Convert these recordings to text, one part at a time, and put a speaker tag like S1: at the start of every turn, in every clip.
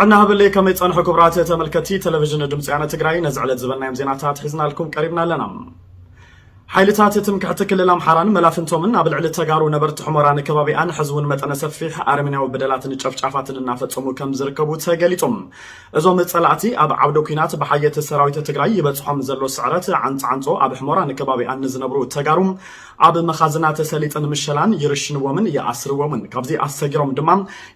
S1: ጥዕና ህብሌ ከመይ ጸንሑ ክብራት ተመልከቲ ቴሌቪዥን ድምፂ ያነ ትግራይ ነዝዕለት ዝበልናዮም ዜናታት ሒዝና ልኩም ቀሪብና ኣለና ሓይልታት ትምክሕቲ ክልል ኣምሓራን መላፍንቶምን ኣብ ልዕሊ ተጋሩ ነበርቲ ሕሞራን ከባቢኣን ሕዝቡን መጠነ ሰፊሕ ኣርሜንያዊ በደላትን ጨፍጫፋትን እናፈጸሙ ከም ዝርከቡ ተገሊጦም እዞም ጸላእቲ ኣብ ዓውደ ኩናት ብሓየት ሰራዊት ትግራይ ይበጽሖም ዘሎ ስዕረት ዓንጻንጾ ኣብ ሕሞራን ከባቢኣን ዝነብሩ ተጋሩ ኣብ መኻዝናት ሰሊጥን ምሸላን ይርሽንዎምን ይኣስርዎምን ካብዚ ኣሰጊሮም ድማ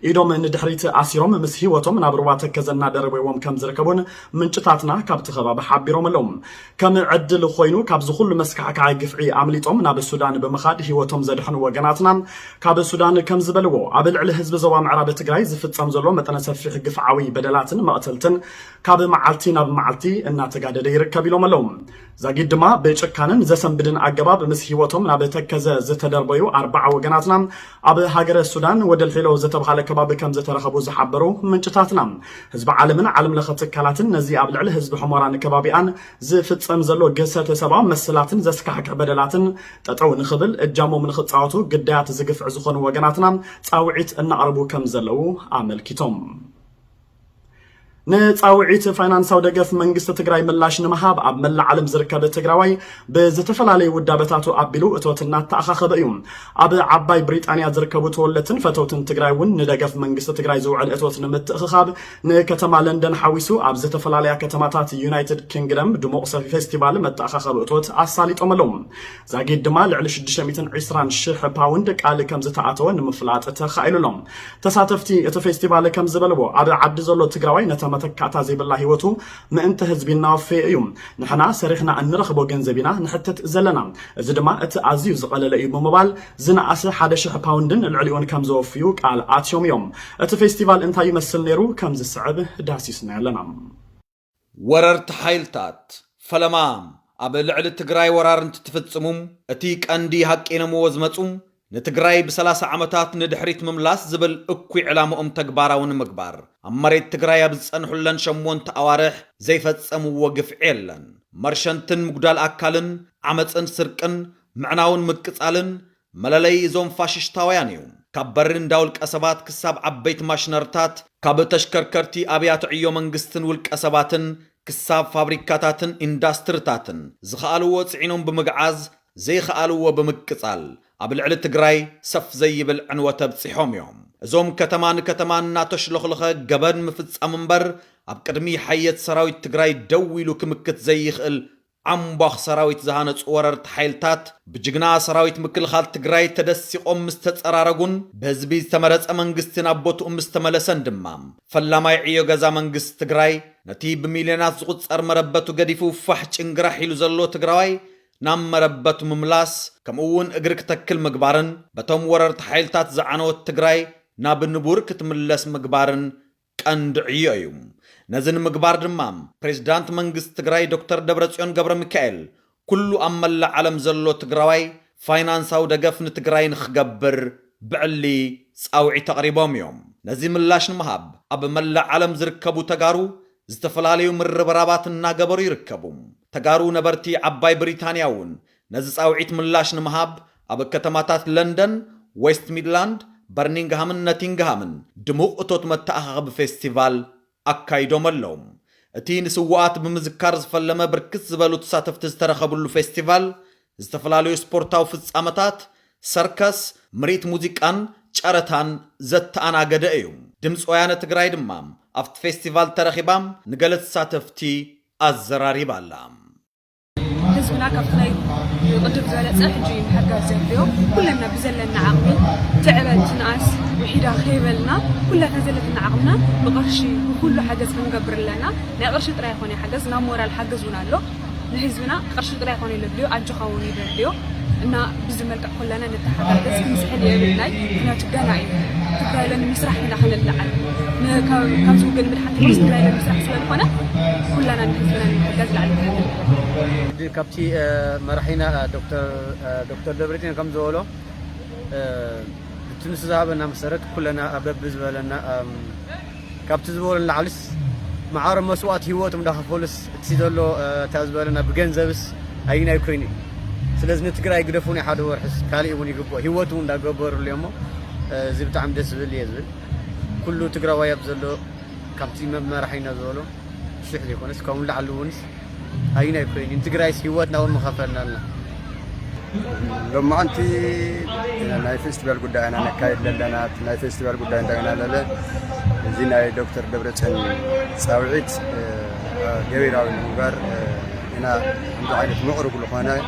S1: ኢዶም ንድሕሪት ኣሲሮም ምስ ሂወቶም ናብ ሩባ ተከዘና ደረበዎም ከም ዝርከቡን ምንጭታትና ካብቲ ከባቢ ሓቢሮም ኣለዎም ከም ዕድል ኮይኑ ካብዚ ኩሉ መስካዕካ ግፍዒ ኣምሊጦም ናብ ሱዳን በመኻድ ሂወቶም ዘድሕኑ ወገናትና ካብ ሱዳን ከም ዝበልዎ ኣብ ልዕሊ ህዝቢ ዞባ ምዕራብ ትግራይ ዝፍጸም ዘሎ መጠነ ሰፊሕ ግፍዓዊ በደላትን መቕተልትን ካብ መዓልቲ ናብ መዓልቲ እናተጋደደ ይርከብ ኢሎም ኣለዎም ዛጊድ ድማ ብጭካንን ዘሰንብድን ኣገባብ ምስ ሂወቶም ናብ ተከዘ ዝተደርበዩ 4 ወገናትና ኣብ ሃገረ ሱዳን ወደል ሒሎ ዝተባሃለ ከባቢ ከም ዝተረኸቡ ዝሓበሩ ምንጭታትና ህዝቢ ዓለምን ዓለም ለኸ ትካላትን ነዚ ኣብ ልዕሊ ህዝቢ ሕሞራን ከባቢኣን ዝፍጸም ዘሎ ገሰተ ሰብኣዊ መስላትን ዘስካሕክሕ በደላትን ጠጠው ንኽብል እጃሞም ንኽጻወቱ ግዳያት ዝግፍዕ ዝኾኑ ወገናትና ጻውዒት እናቕርቡ ከም ዘለው ኣመልኪቶም ነፃውዒት ፋይናንሳዊ ደገፍ መንግስቲ ትግራይ ምላሽ ንምሃብ ኣብ መላእ ዓለም ዝርከብ ትግራዋይ ብዝተፈላለዩ ውዳበታቱ ኣቢሉ እቶትና ተኣኻኸበ እዩ ኣብ ዓባይ ብሪጣንያ ዝርከቡ ተወለትን ፈተውትን ትግራይ እውን ንደገፍ መንግስቲ ትግራይ ዝውዕል እቶት ንምትእኽኻብ ንከተማ ለንደን ሓዊሱ ኣብ ዝተፈላለዩ ከተማታት ዩናይትድ ኪንግደም ድሙቕ ፌስቲቫል መተኣኻኸቢ እቶት ኣሳሊጦም ኣለዉ ዛጊድ ድማ ልዕሊ 620,000 ፓውንድ ቃል ከም ዝተኣተወ ንምፍላጥ ተኻኢሉሎም ተሳተፍቲ እቲ ፌስቲቫል ከም ዝበልዎ ኣብ ዓዲ ዘሎ ትግራዋይ ነታ መተካእታ ዘይብላ ሂወቱ ምእንቲ ህዝቢ እናወፈየ እዩ ንሕና ሰሪሕና እንረኽቦ ገንዘቢና ንሕተት ዘለና እዚ ድማ እቲ ኣዝዩ ዝቐለለ እዩ ብምባል ዝነኣሰ 1,000 ፓውንድን ልዕሊኡን ከም ዘወፍዩ ቃል ኣትዮም እዮም እቲ ፌስቲቫል እንታይ ይመስል ነይሩ ከም ዝስዕብ ዳሲስና ኣለና
S2: ወረርቲ ሓይልታት ፈለማ ኣብ ልዕሊ ትግራይ ወራር እንትትፍጽሙ እቲ ቀንዲ ሓቂነምዎ ዝመጹ ንትግራይ ብ30 ዓመታት ንድሕሪት ምምላስ ዝብል እኩይ ዕላምኦም ተግባራውን ምግባር ኣብ መሬት ትግራይ ኣብ ዝጸንሑለን 8 ኣዋርሕ ዘይፈጸምዎ ግፍዒ የለን መርሸንትን ምጉዳል ኣካልን ዓመፅን ስርቅን ምዕናውን ምቅጻልን መለለይ እዞም ፋሽሽታውያን እዩ ካብ በሪ እንዳውልቀ ሰባት ክሳብ ዓበይቲ ማሽነርታት ካብ ተሽከርከርቲ ኣብያተ ዕዮ መንግስትን ውልቀ ሰባትን ክሳብ ፋብሪካታትን ኢንዳስትሪታትን ዝኸኣልዎ ጽዒኖም ብምግዓዝ ዘይኸኣልዎ ብምቅጻል ኣብ ልዕሊ ትግራይ ሰፍ ዘይብል ዕንወተ በፂሖም እዮም እዞም ከተማ ንከተማ እናተሽለኽለኸ ገበን ምፍጻም እምበር ኣብ ቅድሚ ሓየት ሰራዊት ትግራይ ደው ኢሉ ክምክት ዘይኽእል ዓምባኽ ሰራዊት ዝሃነፁ ወረርቲ ሓይልታት ብጅግና ሰራዊት ምክልኻል ትግራይ ተደሲቖም ምስ ተጸራረጉን ብህዝቢ ዝተመረጸ መንግስቲ ናብ ቦትኡ ምስ ተመለሰን ድማ ፈላማይ ዕዮ ገዛ መንግስቲ ትግራይ ነቲ ብሚልዮናት ዝቝጸር መረበቱ ገዲፉ ፋሕ ጭንግራሕ ኢሉ ዘሎ ትግራዋይ ናብ መረበቱ ምምላስ ከምኡውን እግሪ ክተክል ምግባርን በቶም ወረርቲ ሓይልታት ዝዓነወት ትግራይ ናብ ንቡር ክትምለስ ምግባርን ቀንዲ ዕዮ እዩ ነዚ ንምግባር ድማ ፕሬዝዳንት መንግስቲ ትግራይ ዶክተር ደብረጽዮን ገብረ ሚካኤል ኩሉ ኣብ መላእ ዓለም ዘሎ ትግራዋይ ፋይናንሳዊ ደገፍ ንትግራይ ንኽገብር ብዕሊ ጻውዒት ተቕሪቦም እዮም ነዚ ምላሽ ንምሃብ ኣብ መላእ ዓለም ዝርከቡ ተጋሩ ዝተፈላለዩ ምርብራባት እናገበሩ ይርከቡ ተጋሩ ነበርቲ ዓባይ ብሪታንያ እውን ነዚ ጻውዒት ምላሽ ንምሃብ ኣብ ከተማታት ለንደን ዌስት ሚድላንድ በርሚንግሃምን ነቲንግሃምን ድሙቕ እቶት መተኣኻኸቢ ፌስቲቫል ኣካይዶም ኣለዎም እቲ ንስዋኣት ብምዝካር ዝፈለመ ብርክት ዝበሉ ተሳተፍቲ ዝተረኸብሉ ፌስቲቫል ዝተፈላለዩ ስፖርታዊ ፍጻመታት ሰርከስ ምርኢት ሙዚቃን ጨረታን ዘተኣናገደ እዩ ድምፂ ወያነ ትግራይ ድማ ኣብቲ ፌስቲቫል ተረኺባም ንገለ ተሳተፍቲ ኣዘራሪባ ኣላ
S3: ህዝብና ካብትናይ ቅድም ዝበለፀ ሕጂ ምሕጋዝ ዘድልዮ ኩለና ብዘለና ዓቕሚ ትዕበት ንኣስ ውሒዳ ከይበልና ኩላትና ዘለትና ዓቕምና ብቕርሺ ብኩሉ ሓገዝ ክንገብር ኣለና ናይ ቅርሺ ጥራይ ይኾነ ሓገዝ ናብ ሞራል ሓገዝ እውን ኣሎ ንህዝብና ቅርሺ ጥራይ ይኾነ የድልዮ ኣጅኻ እውን ይደልዮ እና ብዝመልክዕ ኩለና ንተሓጋገዝ ክንስሕል የብልናይ ምክንያቱ ገና እዩ ትግራይ ለንምስራሕ ኢና ክንልዓል ካብ ዝውግን ምድሓት ትግርስ ትግራይ ለንምስራሕ ስለዝኾነ ኩለና ንህዝብና ንምሕጋዝ ላዕሊ
S4: ካብቲ መራሒና ዶክተር ደብረጽዮን ከም ዝበሎ ትንሱ ዝሃበና መሰረት ኩለና በብ ዝበለና ካብቲ ዝበለና ላዕልስ መዓር መስዋዕት ሂወቶም እንዳኸፈሉስ እቲ ዘሎ እታ ዝበለና ብገንዘብስ ኣይናይ ኮይኑ ስለዚ ንትግራይ ግደፉን ሓደ ወርሕስ ካልእ እውን ይግብኦ ሂወቱ እንዳገበሩሉ እሞ እዚ ብጣዕሚ ደስ ዝብል እየ ዝብል ኩሉ ትግራዋይ ኣብ ዘሎ كابتي مرحينا زولو شيخ يكونس كم لعلونس هاينا يكونين تقرأي سيواتنا والمخافرنا لنا لما أنت ناي فيستيفال قد أنا نكايد لنا ناي فيستيفال قد أنا لنا زينا دكتور دبرتشن ساوعيت جويرا المجار هنا عنده عائلة مقرب لقانا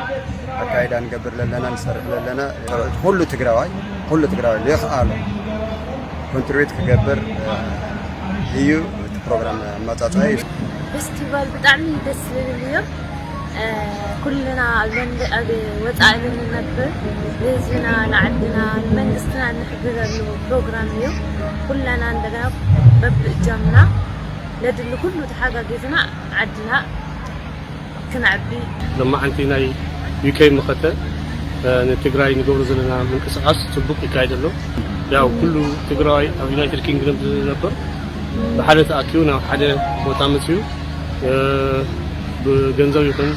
S4: أكايد أن قبر لنا نصرف لنا كله تقرأي ليه قالوا كونتريبيوت كقبر هيو برنامج ما تعيش
S5: فيستيفال بتعمل بس اليوم كلنا وضعنا ننبر بيزنا نعدنا المنستنا نحضر له برنامج اليوم كلنا عندنا بب جمنا لدل كله تحققنا عدنا كنعبي
S6: لما أنت ناي UK مخته نتجراي نقول زلنا من كساس تبوك يكايد له ያው ሁሉ ትግራይ ኣብ ዩናይትድ ኪንግደም ነበር በሓደ ተኣኪቡና ሓደ ቦታ መፅዩ ብገንዘብ ይኹን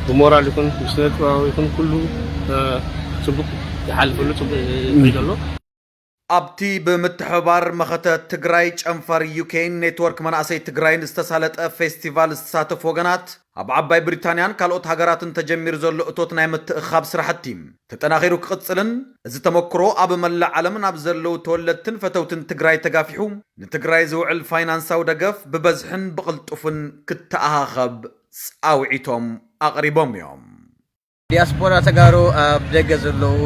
S6: ብሞራል ይኹን ብስነጥበባዊ ይኹን ኩሉ ጽቡቅ ይሓልፈሉ ጽቡቅ ይደሎ
S2: ኣብቲ ብምትሕባር መኸተ ትግራይ ጨንፈር ዩኬን ኔትወርክ መናእሰይ ትግራይን ዝተሳለጠ ፌስቲቫል ዝተሳተፉ ወገናት ኣብ ዓባይ ብሪታንያን ካልኦት ሃገራትን ተጀሚር ዘሎ እቶት ናይ ምትእኻብ ስራሕቲ ተጠናኺሩ ክቕጽልን እዚ ተመክሮ ኣብ መላእ ዓለም ናብ ዘለው ተወለድትን ፈተውትን ትግራይ ተጋፊሑ ንትግራይ ዝውዕል ፋይናንሳዊ ደገፍ ብበዝሕን ብቕልጡፍን ክትኣኻኸብ ጻውዒቶም ኣቕሪቦም እዮም
S4: ዲያስፖራ ተጋሩ ኣብ ደገ ዘለው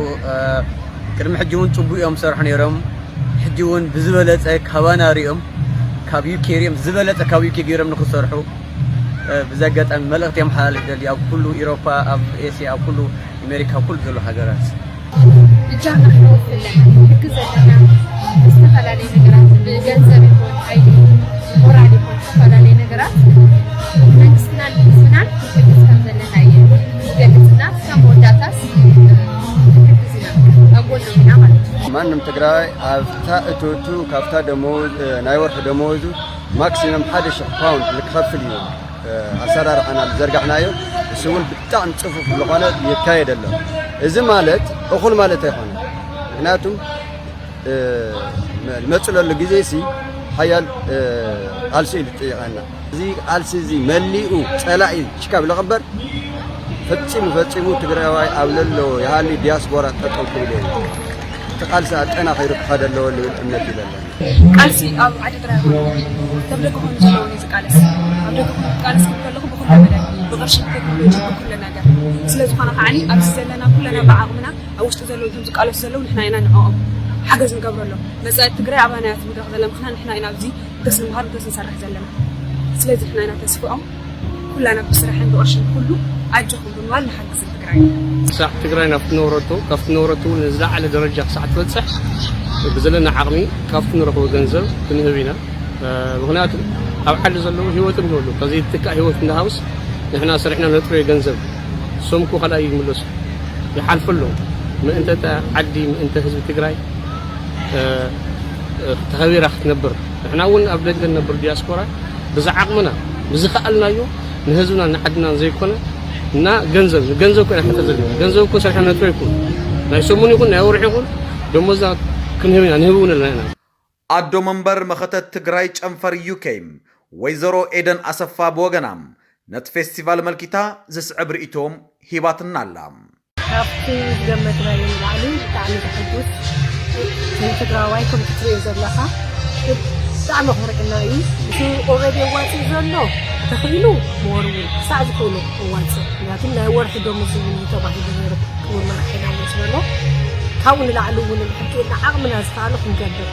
S4: ቅድሚ ሕጂ እውን ጽቡቕ እዮም ሰርሑ ነይሮም ሕጂ እውን ብዝበለጸ ካባና ሪኦም ካብ ዩኬ ሪኦም ዝበለጸ ካብ ዩኬ ገይሮም ንኽሰርሑ ብዘጋጣሚ መልእኽቲ የመሓላልፍ ደሊ ኣብ ኩሉ ኤውሮፓ ኣብ ኤስያ ኣብ ኩሉ ኣሜሪካ ኩሉ ዘሎ ሃገራት
S5: እጃና ክንወስድ ሕግዝ ዘለና ዝተፈላለዩ ነገራት ብገንዘብ ይኹን ሓይሊ ሞራል ይኹን ዝተፈላለዩ ነገራት መንግስትና ንህዝብናን ክሕግዝ ከም ዘለና እየ ዝገልጽና ከም ወዳታስ
S4: ማንም ትግራይ ኣብታ እቶቱ ካብታ ደሞዝ ናይ ወርሒ ደሞዙ ማክሲመም 1000 ፓውንድ ልክፈል እዩ ኣሰራርሓና ዘርጋሕናዮ እሱ እውን ብጣዕሚ ጽፉፍ ዝኾነ ይካየድ ኣሎ እዚ ማለት እኹል ማለት ኣይኮነ ምክንያቱም መጽለሉ ግዜ ሲ ሓያል ቃልሲ ይጥይቐና እዚ ቃልሲ እዚ መሊኡ ጸላኢ ሽካብ ለቕበር ፈጺሙ ትግራዋይ ኣብ ለሎ ያሃሊ ዲያስፖራ ተጠልቁ ይለ ተቃልሲ ኣጠናኺሩ ክኸደ ኣለዎ ልብል እምነት ይለና
S3: ቃልሲ ኣብ ዓዲ ትግራይ ተብለግኹም ዘለውን እዚ ቃልሲ ኣብ ደግኹም ቃልሲ ከለኹ ብኩሉ መደብ ብቅርሺ ቴክኖሎጂ ብኩሉ ነገር ስለዝኾነ ከዓኒ ኣብዚ ዘለና ኩለና ብዓቕምና ኣብ ውሽጢ ዘለዉ እቶም ዝቃለሱ ዘለዉ ንሕና ኢና ንዕኦም ሓገዝ ንገብረሎም መጻኢ ትግራይ ኣባናያት ምድረኽ ዘለና ምኽንያት ንሕና ኢና ኣብዚ ደስ ንምሃር ደስ ንሰርሕ ዘለና ስለዚ ንሕና ኢና ተስፊኦም ኩላና ብስራሕን ብቅርሽን ኩሉ ኣጅኹም ብምባል ንሓግዝ ትግራይ
S6: ሳዕ ትግራይ ናብቲ ነውረቱ ንዝለዓለ ደረጃ ክሳዕ ትበፅሕ ብዘለና ዓቕሚ ካብቲ ንረኽቦ ገንዘብ ክንህብ ኢና ምክንያቱ ኣብ ዓዲ ዘለዉ ሂወት ንብሉ ከዘይ ትካእ ሂወት እንዳሃውስ ንሕና ሰሪሕና ነጥሮ ገንዘብ ሶምኩ ካልኣይ ይምለሱ ይሓልፈሎ ምእንተ ዓዲ ምእንተ ህዝቢ ትግራይ ተኸቢራ ክትነብር ንሕና እውን ኣብ ደገ ነብር ዲያስፖራ ብዝዓቕምና ብዝኸኣልናዮ ንህዝብና ንዓድና ዘይኮነ እና ገንዘብ ኮነ ከተዘለ ገንዘብ ኮነ ሰርሐ ነጥሮ ይኩን ናይ ሰሙን ይኩን ናይ ወርሒ ይኩን ደሞዛ ክንህብና ንህብውን ለና
S2: ኣዶ መንበር መኸተት ትግራይ ጨንፈር ዩኬም ወይዘሮ ኤደን ኣሰፋ ብወገናም ነቲ ፌስቲቫል መልኪታ ዝስዕብ ርእቶም ሂባትና ኣላ
S5: ካብቲ ዝገመትናዮ ንላዕሊ ብጣዕሚ ዘሕጉስ ንትግራዋይ ከም ትሪኦ ዘለኻ ብጣዕሚ ክርቅና እዩ እቲ ኦልሬዲ ዋፂእ ዘሎ ተኽኢሉ ሞሩ ክሳዕ ዝኽእሉ ዋፅእ ምክንያቱም ናይ ወርሒ ደሞዝ እውን ተባሂሉ ነይሩ ክቡር መራሒና ዝበሎ ካብኡ ንላዕሊ እውን ንሕኪኢልና ዓቕምና ዝከኣሉ ክንገብር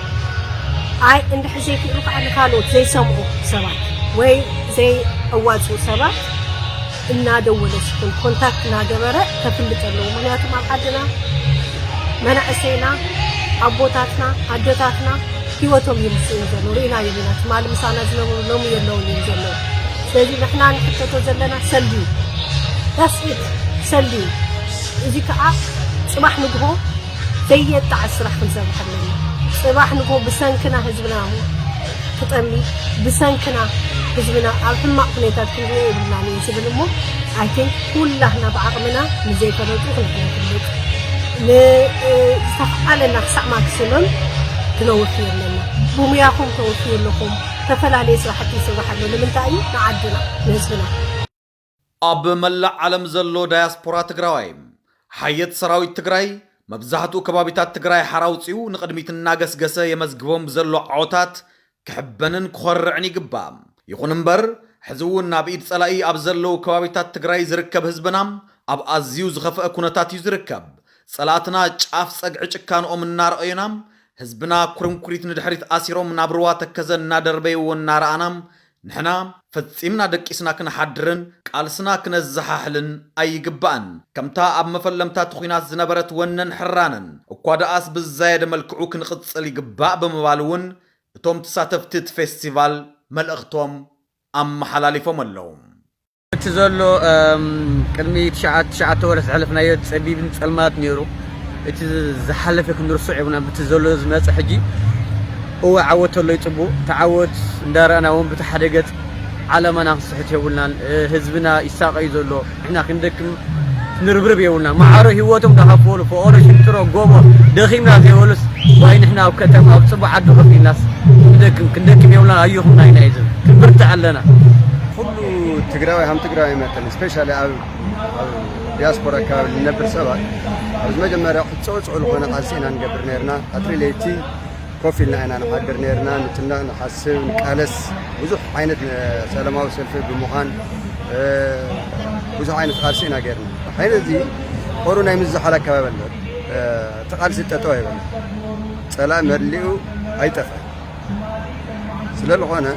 S5: ኣይ እንድሕር ዘይክእሉ ከዓ ንካልኦት ዘይሰምዑ ሰባት ወይ ዘይኣዋፅኡ ሰባት እናደወለ ስኩን ኮንታክት እናገበረ ከፍልጥ ኣለዎ ምክንያቱም ኣብ ዓድና መናእሰይና ኣቦታትና ኣዶታትና ሂወቶም ይምስኡ ዘሎ ርኢናዮ ኢና ትማሊ ምሳና ዝነበሩ ሎሚ የለውን እዮም ዘለዉ ስለዚ ንሕና ንሕተቶ ዘለና ሰልዩ ዳስኢት ሰልዩ እዚ ከዓ ፅባሕ ንግሆ ዘየጣዕ ስራሕ ክንሰርሕ ኣለና ፅባሕ ንግሆ ብሰንክና ህዝብና ክጠሚ ብሰንክና ህዝብና ኣብ ሕማቕ ኩነታት ክንሪኦ የብልናን እዩ ዝብል እሞ ኣይ ቲንክ ኩላህና ብዓቕምና ንዘይፈለጡ ክንፍልጥ ንዝተፈዓለና ክሳዕ ማክሲመም ክነውፍ ኣለና ብሙያኹም ተወፍዩ ኣለኹም ተፈላለየ ስራሕቲ ይስራሓሉ ንምንታይ ንዓድና ንህዝብና
S2: ኣብ መላእ ዓለም ዘሎ ዳያስፖራ ትግራዋይ ሓየት ሰራዊት ትግራይ መብዛሕትኡ ከባቢታት ትግራይ ሓራውፂኡ ንቅድሚት እናገስገሰ የመዝግቦም ዘሎ ዓወታት ክሕበንን ክኸርዕን ይግባእ ይኹን እምበር ሕዚ እውን ናብ ኢድ ጸላኢ ኣብ ዘለው ከባቢታት ትግራይ ዝርከብ ህዝብና ኣብ ኣዝዩ ዝኸፍአ ኩነታት እዩ ዝርከብ ጸላእትና ጫፍ ጸግዒ ጭካንኦም እናርአዩና ህዝብና ኩርምኩሪት ንድሕሪት ኣሲሮም ናብ ሩዋ ተከዘ እናደርበይዎ እናረኣና ንሕና ፈጺምና ደቂስና ክንሓድርን ቃልስና ክነዘሓሕልን ኣይግባእን ከምታ ኣብ መፈለምታት ኩናት ዝነበረት ወነን ሕራንን እኳ ደኣስ ብዛየደ መልክዑ ክንቕጽል ይግባእ ብምባል እውን እቶም ተሳተፍቲ እቲ ፌስቲቫል መልእኽቶም ኣመሓላሊፎም ኣለዉ
S4: እቲ ዘሎ ቅድሚ 9 ወርሒ ዝሓለፍናዮ ፀቢብን ጸልማት ነይሩ እቲ ዝሓለፈ ክንርሱዕ ይብና በቲ ዘሎ ዝመጽእ ሕጂ هو عوت الله يطبو تعوت دارنا وين بتحدقت على ما نصحت يقولنا حزبنا يساق يزولو احنا كندكم نربرب يقولنا ما عاره هوتهم دهفولو فاول شنترو غوبو دخينا زيولس وين احنا وكتم او صبح عدو في الناس كندكم يقولنا ايهم ناين ايزن كبرت علينا
S7: كل تقراوي هم تقراوي مثلا سبيشالي او دياسبورا كان نبر سبا از مجمره تصوص لنا قاسينا نقبر نيرنا اتريليتي كوفيلنا أنا نحضر نيرنا نتنا نحسب نقلس وزح عينت سلامة وسلفة بمخان وزح عينت قارسينا غيرنا حين ذي قرونا يمزح على كبابنا تقال 6 توي سلام مرليو أي تفا سلال غنا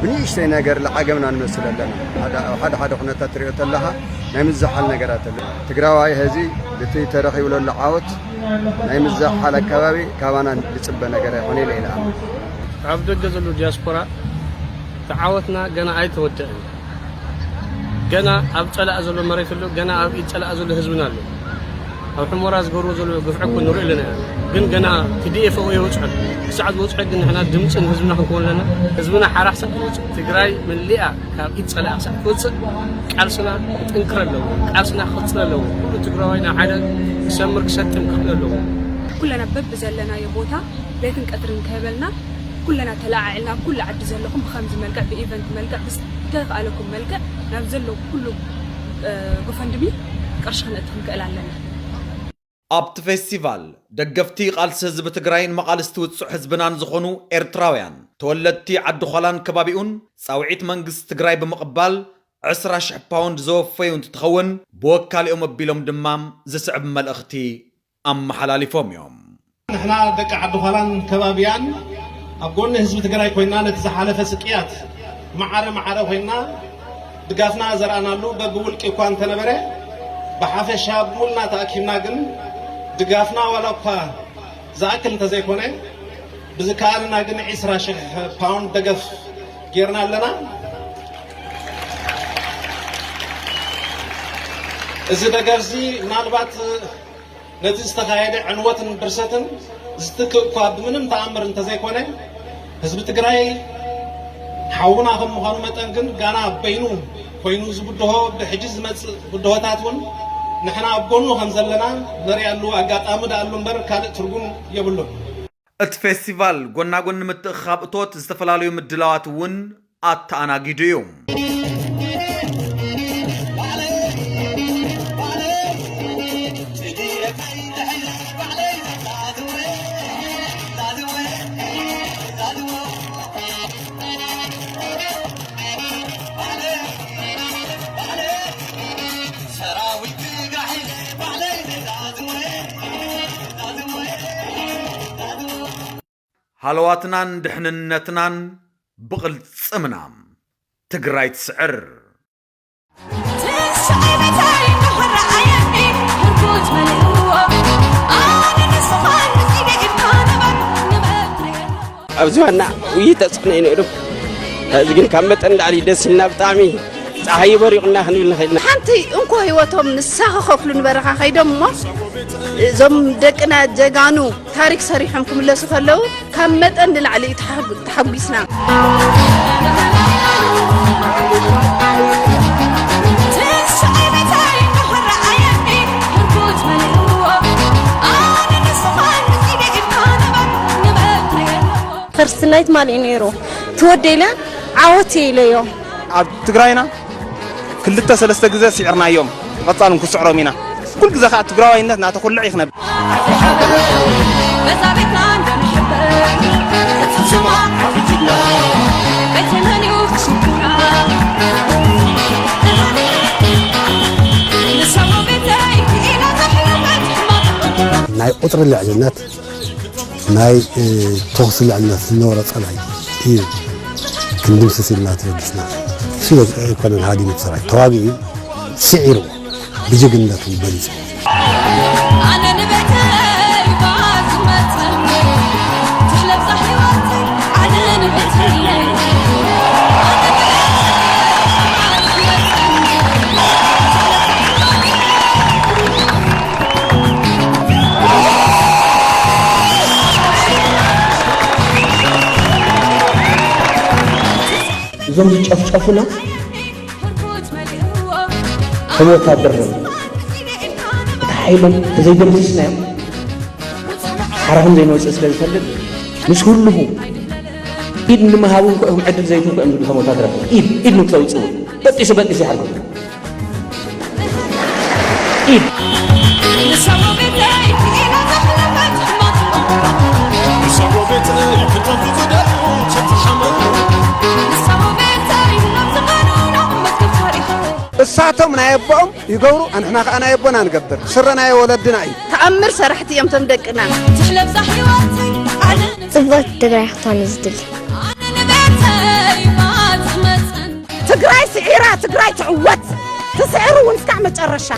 S7: بنيشتينا غير لعجمنا نمثل لنا هذا خنا تطريقة لها نمزح على نجارات تقراوي هذه بتي تاريخي ولا العوت نمزح على كبابي كوانا لصب نجار هوني ليلا
S6: عبد الجزل دياسبورا تعاوتنا جنا أي توجه جنا أبطلع أزول مريت له جنا أبطلع أزول حزبنا له أو حمورا زغرو زول قفعكم نور لنا جنا تدي فوق يوصل سعد وصل إن إحنا دمت إن حزبنا حكون لنا حزبنا حرح سقوط تجراي من لئة كأبطلع سقوط كارسنا تنكر له كارسنا خطنا له كل تجراينا حدا سمر كستم كله له
S3: كلنا بب زلنا يبوتا لكن قدرن كابلنا كلنا تلاعلنا كل عد زلكم بخمس ملقع بإيفنت ملقع بس تقالكم ملقع نبزلو كله بفندمي قرشنا تنقل علينا
S2: أبت فيستيفال دقفتي قالس حزب تግራይን مقالست وتصح حزبنا زخونو ኤርትራውያን ተወለድቲ ዓዲ ኾላን ከባቢኡን ጻውዒት መንግስት ትግራይ ብምቕባል 10,000 ፓውንድ ዘወፈዩ እንትትኸውን ብወካሊኦም ኣቢሎም ድማ ዝስዕብ መልእኽቲ ኣመሓላሊፎም እዮም
S8: ንሕና ደቂ ዓዲ ኾላን ከባቢያን ኣብ ጎኒ ህዝቢ ትግራይ ኮይና ነቲ ዝሓለፈ ስቅያት ማዓረ ኮይና ድጋፍና ዘርአናሉ በብውልቂ እኳ እንተነበረ ብሓፈሻ ሙልና ተኣኪብና ግን ድጋፍና ወላ እኳ ዝኣክል እንተዘይኮነ ብዝከኣልና ግን 20,000 ፓውንድ ደገፍ ጌርና ኣለና እዚ ደገፍዚ ምናልባት ነቲ ዝተኻየደ ዕንወትን ብርሰትን ዝትክእ እኳ ብምንም ተኣምር እንተዘይኮነ ህዝቢ ትግራይ ሓውና ከም ምዃኑ መጠን ግን ጋና በይኑ ኮይኑ ዝብድሆ ብሕጂ ዝመፅእ ብድሆታት እውን ንሕና ኣብ ጎኑ ከም ዘለና ነሪኣሉ ኣጋጣሚ ዳኣሉ እምበር ካልእ ትርጉም የብሉን
S2: እቲ ፌስቲቫል ጎናጎኒ ምትእኽኻብ እቶት ዝተፈላለዩ ምድላዋት እውን ኣተኣናጊዱ እዩ ሃለዋትናን ድሕንነትናን ብቕልጽምና ትግራይ ትስዕር
S9: ኣብዚ ዋና ውይይት ተፅዕነ ነይሩ እዚ ግን ካብ መጠን ላዕሊ ደስ ኢልና ብጣዕሚ ፀሓይ በሪቑና ክንብል ንኽእልና
S10: ሓንቲ እንኳ ህይወቶም ንሳኸ ከፍሉ ንበረኻ ኸይዶም እሞ እዞም ደቅና ጀጋኑ ታሪክ ሰሪሖም ክምለሱ ከለዉ ካብ መጠን ንላዕሊ ተሓጒስና
S5: ፈርስት ናይት ማሊ ነይሩ ቱ تودينا عوتي ليو
S11: عب تجراينا كلتا سلسة جزء سعرنا يوم غطانهم كسعره منا كل جزء خات تجراينا ناتخل عيخنا
S12: ناي قطر العجلات ناي توصل عنا النورة طلعي إيه كندم سلسلات لبسنا شو يكون هذه متصرع توابي سعره بجقنة البليز
S13: زوم تشافنا هم تادرهم تحيلهم زي دمسنا حرهم زي ما وصل الفلد مش كله إيد ما هاون كأم عدل زي توك أمد هم تادرهم إيد نكسو تصور بس يحرقون إيد
S7: الساعتهم نايبهم يقولوا أنا يبونا نقدر سرنا يا ولدنا
S10: تأمر سرحتي يوم تمدقنا
S14: تحلب صحيواتي
S15: صبت تقرأي خطاني زدل
S5: تقرأي سعيرة تقرأي تعوت تسعروا ونفكع متقرشة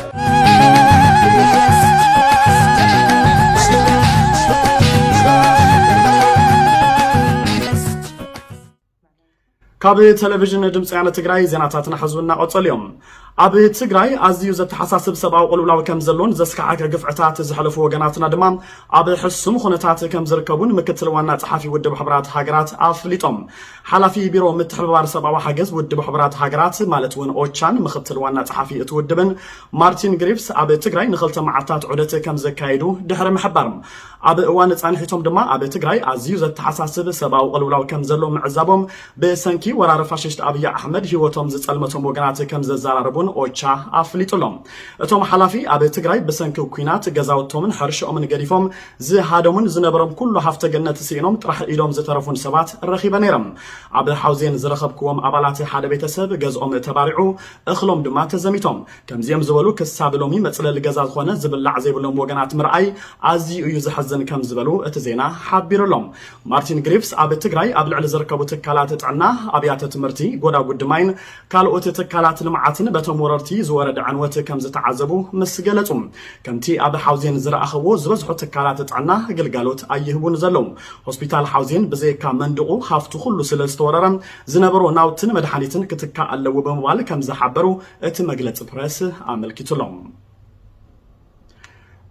S1: كاب تلفزيون دمص يعني تግራይ زيناتاتنا حزبنا قصليوم اب تግራይ ازيو زتحساسب سباو قلولاو كم زلون زسكعك غفعታት زحلفو وغناتنا دما اب حسم خنታት كم زركبون مكتل وانا صحافي ودب حبرات هاغرات افليطوم حلافي بيرو متحبار سباو حاجز ودب حبرات هاغرات مالتون اوچان مختل وانا صحافي اتودبن مارتين غريفس اب تግራይ نخلت معاتات عدت كم زكايدو دحر محبرم اب اوان صانحيتوم دما اب تግራይ ازيو زتحساسب سباو قلولاو كم زلو معزابوم بسنكي ورار فاششت ابي احمد هيوتوم زصلمتوم وغنات كم ززارربون اوچا افليطلوم اتوم حلافي ابي تግራይ بسنكو كوينات غزاوتومن حرشومن غريفوم زهادومن زنبرم كله حفته جنت سينوم طرح ايدوم زترفون سبات رخيبه نيرم ابي حوزين زرخبكوم ابالات حدا بيتسب غزوم تبارعو اخلوم دما تزميتوم كمزيم زبلو كسابلومي مصلل غزا خونه زبلع زيبلوم وغنات مرعي ازي يو زحزن كم زبلو اتزينا حبيرلوم مارتين غريفس ابي تግራይ ابلعل زركبو تكالات طعنا ابيات تمرتي غودا غدماين كالوت تكالات لمعاتن بتموررتي زورد عنوت كم زتعذبو مسغلصوم كمتي اب حوزين زرأخو زبزحو تكالات طعنا غلغالوت ايهبون زلوم هوسبيتال حوزين بزيكا مندقو حافتو كله سلستوررم زنبرو ناوتن مدحانيتن كتكا الله بموال كم زحبرو ات مغلص بريس املكتلوم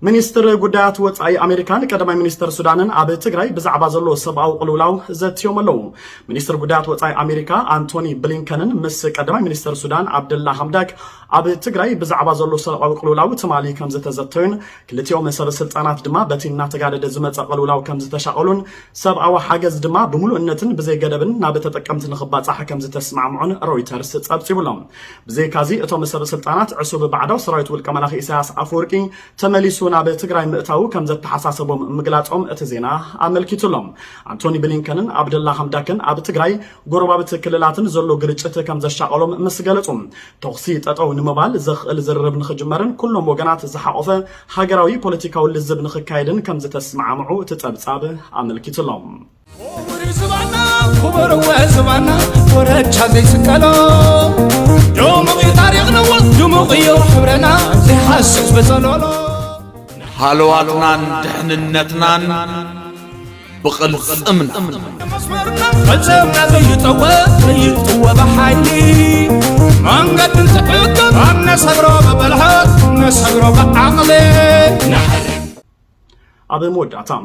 S1: منستر غدات وصاي امريكان قدماي منستر سودانن اب تግራይ بزعبا زلو سباو قلولاو زتيوملو منستر غدات وصاي امريكا انتوني بلينكنن مس قدماي منستر سودان عبد الله حمداك اب تግራይ بزعبا زلو سباو قلولاو تمالي كم زتزتون كلتيو مسر سلطانات دما بتينا تغادد زمص قلولاو كم زتشاقلون سباو حاجز دما بملؤنتن بزي غدبن نا بتتقمت نخباص كم زتسمعمعون رويترز صبصيبلهم بزي كازي اتو مسر سلطانات عصب بعدو سرايت والكمالخ اساس افورقي تمليسون اب تግራይ مئتاو كم زتحساسبهم مغلاصوم اتزينا املكيتلهم انتوني بلينكنن عبد الله حمداكن اب تግራይ غوربابت كللاتن زلو غلچت كم زشاقلهم مسغلصوم توخسي ططو نمبال زخل زرب نخجمرن كلهم وغنات زحقفه هاغراوي بوليتيكاو لزب نخكايدن كم زتسمعمعو تطبصاب املكيتلهم
S16: خبر وزبانا ورجع زي سكالو دومغي تاريخنا ودومغي حبرنا زي حسس بزلولو
S2: هالواتنا دحننتنا بقلص امنا
S16: فلسفنا زي طوى بحيلي منقد نتحكم عنا صغرو ببلحات نصغرو بعقلي
S1: ابي موداتام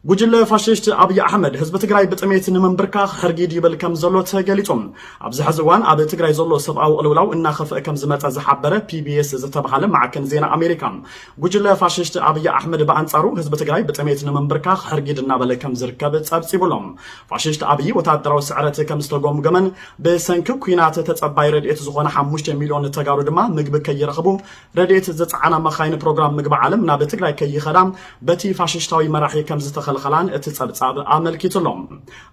S1: ጉጅለ ፋሽስት አብይ አሕመድ ህዝቢ ትግራይ ብጥሜት ንምንብርካኽ ሕርጊድ ይብል ከም ዘሎ ተገሊጾም ኣብዚ ሕዚ እዋን ኣብ ትግራይ ዘሎ ሰብኣዊ ቅልውላው እናኸፍአ ከም ዝመፀ ዝሓበረ ፒቢኤስ ዝተባሃለ ማዕከን ዜና ኣሜሪካ ጉጅለ ፋሽስት አብይ አሕመድ በአንጻሩ ህዝቢ ትግራይ ብጥሜት ንምንብርካኽ ሕርጊድ እናበለ ከም ዝርከብ ጸብጺቡሎም ፋሽስት አብይ ወታደራዊ ስዕረት ከም ዝተጎምገመን ብሰንኪ ኩናት ተጸባይ ረድኤት ዝኾነ 5 ሚልዮን ተጋሩ ድማ ምግቢ ከይረኽቡ ረድኤት ዘጽዓና መኻይን ፕሮግራም ምግቢ ዓለም ናብ ትግራይ ከይኸዳ በቲ ፋሽስታዊ መራሒ ከም ዝተኸልኸላን እቲ ጸብጻብ ኣመልኪቱሎም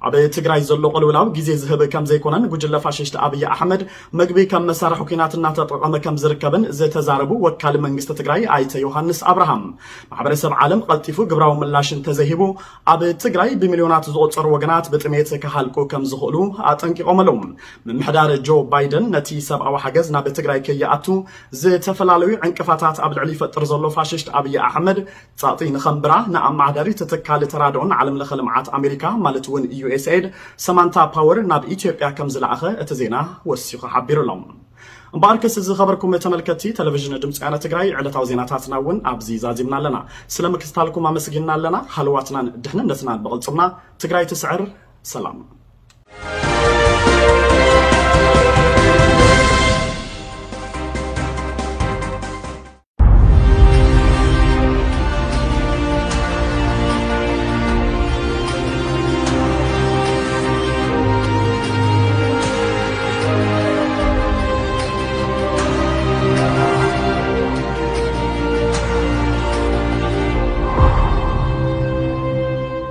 S1: ኣብ ትግራይ ዘሎ ቅልውላው ግዜ ዝህብ ከም ዘይኮነን ጉጅለ ፋሽስት አብይ አሕመድ ምግቢ ከም መሳርሒ ኩናት እናተጠቐመ ከም ዝርከብን ዝተዛረቡ ወካል መንግስቲ ትግራይ ኣይተ ዮሐንስ አብርሃም ማሕበረሰብ ዓለም ቀልጢፉ ግብራዊ ምላሽን ተዘሂቡ ኣብ ትግራይ ብሚልዮናት ዝቆጸሩ ወገናት ብጥሜት ከሃልቁ ከም ዝኽእሉ ኣጠንቂቖመሎም ምምሕዳር ጆ ባይደን ነቲ ሰብኣዊ ሓገዝ ናብ ትግራይ ከይኣቱ ዝተፈላለዩ ዕንቅፋታት ኣብ ልዕሊ ይፈጥር ዘሎ ፋሽስት አብይ አሕመድ ጻጢ ንኸምብራ ንኣማሕዳሪ ተተካሊ ተራድኦን ዓለም ለኸ ልምዓት ኣሜሪካ ማለት እውን ዩኤስኤድ ሰማንታ ፓወር ናብ ኢትዮጵያ ከም ዝለኣኸ እቲ ዜና ወሲኹ ሓቢሩሎም እምበኣር ክስ ዝኸበርኩም ተመልከቲ ቴሌቪዥን ድምፂ ወያነ ትግራይ ዕለታዊ ዜናታትና እውን ኣብዚ ዛዚምና ኣለና ስለምክትታልኩም ኣመስጊና ኣለና ሃልዋትናን ድሕንነትናን ብቕልጽምና ትግራይ ትስዕር ሰላም